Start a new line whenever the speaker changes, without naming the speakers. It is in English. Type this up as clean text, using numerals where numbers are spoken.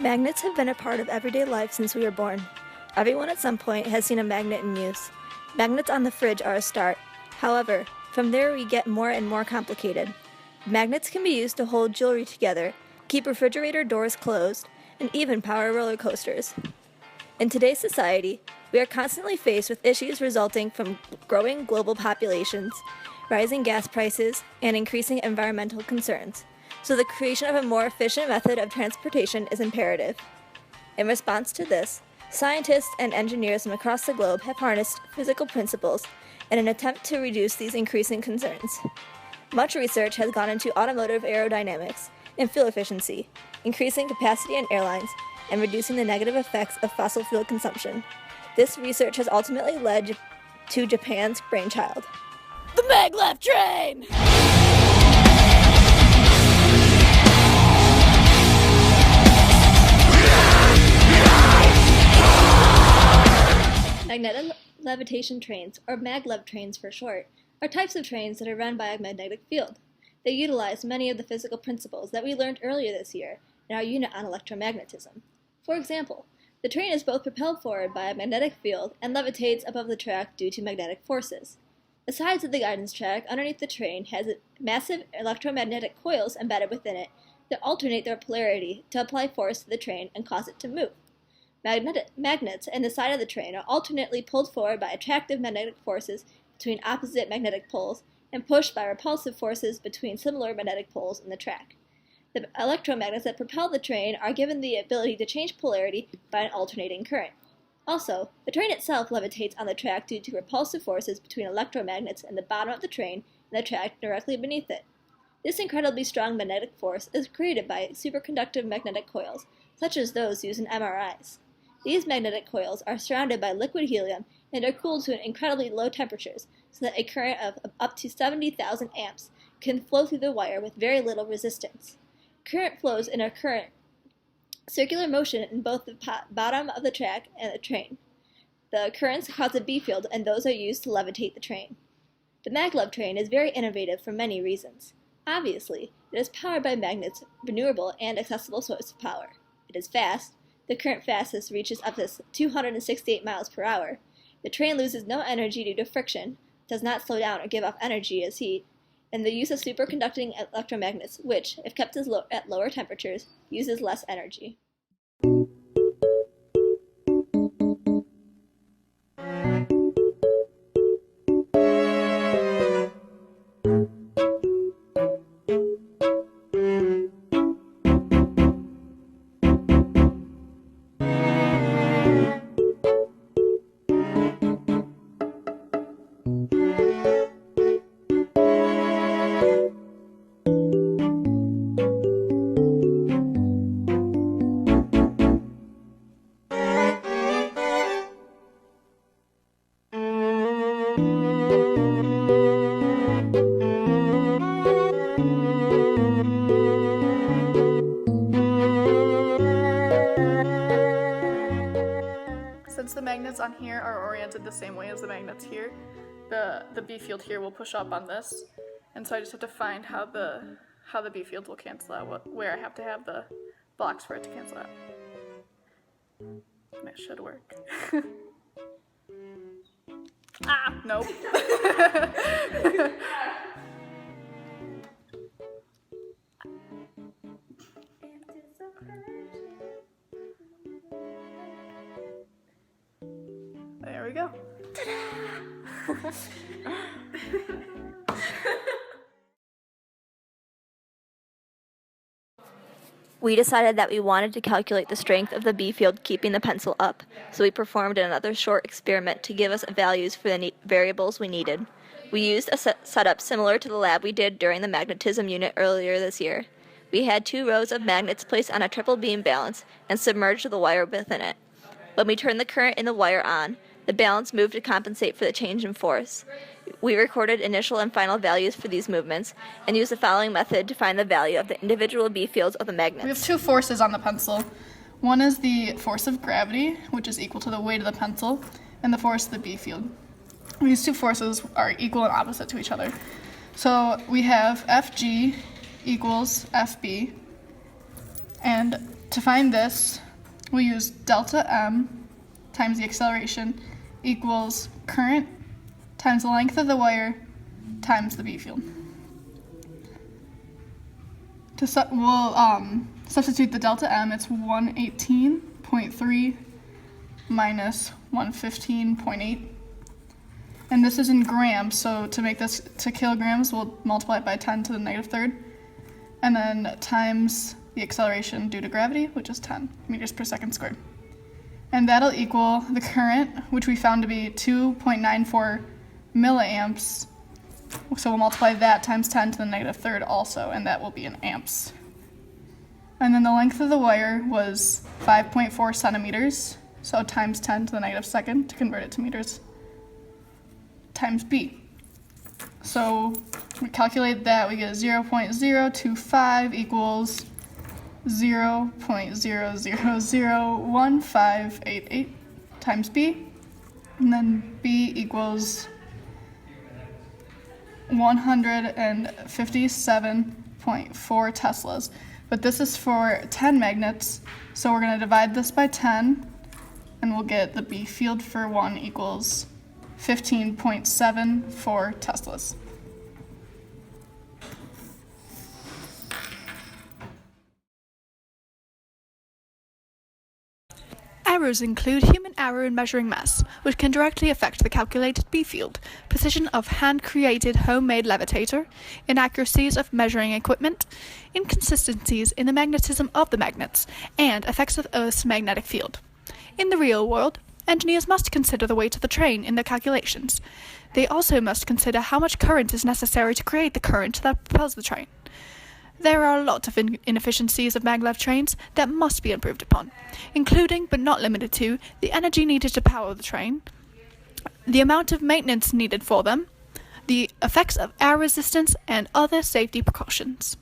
Magnets have been a part of everyday life since we were born. Everyone at some point has seen a magnet in use. Magnets on the fridge are a start. However, from there we get more and more complicated. Magnets can be used to hold jewelry together, keep refrigerator doors closed, and even power roller coasters. In today's society, we are constantly faced with issues resulting from growing global populations, rising gas prices, and increasing environmental concerns. So the creation of a more efficient method of transportation is imperative. In response to this, scientists and engineers from across the globe have harnessed physical principles in an attempt to reduce these increasing concerns. Much research has gone into automotive aerodynamics and fuel efficiency, increasing capacity in airlines, and reducing the negative effects of fossil fuel consumption. This research has ultimately led to Japan's brainchild, the MagLev Train! Magnetic levitation trains, or MagLev trains for short, are types of trains that are run by a magnetic field. They utilize many of the physical principles that we learned earlier this year in our unit on electromagnetism. For example, the train is both propelled forward by a magnetic field and levitates above the track due to magnetic forces. The sides of the guidance track underneath the train has massive electromagnetic coils embedded within it that alternate their polarity to apply force to the train and cause it to move. Magnets in the side of the train are alternately pulled forward by attractive magnetic forces between opposite magnetic poles and pushed by repulsive forces between similar magnetic poles in the track. The electromagnets that propel the train are given the ability to change polarity by an alternating current. Also, the train itself levitates on the track due to repulsive forces between electromagnets in the bottom of the train and the track directly beneath it. This incredibly strong magnetic force is created by superconductive magnetic coils, such as those used in MRIs. These magnetic coils are surrounded by liquid helium and are cooled to incredibly low temperatures so that a current of up to 70,000 amps can flow through the wire with very little resistance. Current flows in a current circular motion in both the bottom of the track and the train. The currents cause a B field, and those are used to levitate the train. The maglev train is very innovative for many reasons. Obviously, it is powered by magnets, renewable and accessible source of power. It is fast. The current fastest reaches up to 268 miles per hour. The train loses no energy due to friction, does not slow down or give off energy as heat, and the use of superconducting electromagnets, which, if kept at lower temperatures, uses less energy.
Since the magnets on here are oriented the same way as the magnets here, the B field here will push up on this, and so I just have to find how the B fields will cancel out, where I have to have the blocks for it to cancel out. And it should work. Nope. There we go.
We decided that we wanted to calculate the strength of the B field keeping the pencil up, so we performed another short experiment to give us values for the variables we needed. We used a setup similar to the lab we did during the magnetism unit earlier this year. We had 2 rows of magnets placed on a triple beam balance and submerged the wire within it. When we turned the current in the wire on, the balance moved to compensate for the change in force. We recorded initial and final values for these movements and used the following method to find the value of the individual B fields of the magnets.
We have 2 forces on the pencil. One is the force of gravity, which is equal to the weight of the pencil, and the force of the B field. These 2 forces are equal and opposite to each other. So we have Fg equals Fb, and to find this, we'll use delta M times the acceleration equals current times the length of the wire times the B field. We'll substitute the delta M. It's 118.3 minus 115.8. And this is in grams, so to make this to kilograms, we'll multiply it by 10 to the negative third. And then times the acceleration due to gravity, which is 10 meters per second squared. And that'll equal the current, which we found to be 2.94 milliamps. So we'll multiply that times 10 to the negative third also, and that will be in amps. And then the length of the wire was 5.4 centimeters, so times 10 to the negative second to convert it to meters, times B. So we calculate that, we get 0.025 equals 0.0001588 times B, and then B equals 157.4 Teslas. But this is for 10 magnets, so we're going to divide this by 10, and we'll get the B field for 1 equals 15.74 Teslas.
Errors include human error in measuring mass, which can directly affect the calculated B field, position of hand-created homemade levitator, inaccuracies of measuring equipment, inconsistencies in the magnetism of the magnets, and effects of Earth's magnetic field. In the real world, engineers must consider the weight of the train in their calculations. They also must consider how much current is necessary to create the current that propels the train. There are a lot of inefficiencies of maglev trains that must be improved upon, including but not limited to the energy needed to power the train, the amount of maintenance needed for them, the effects of air resistance, and other safety precautions.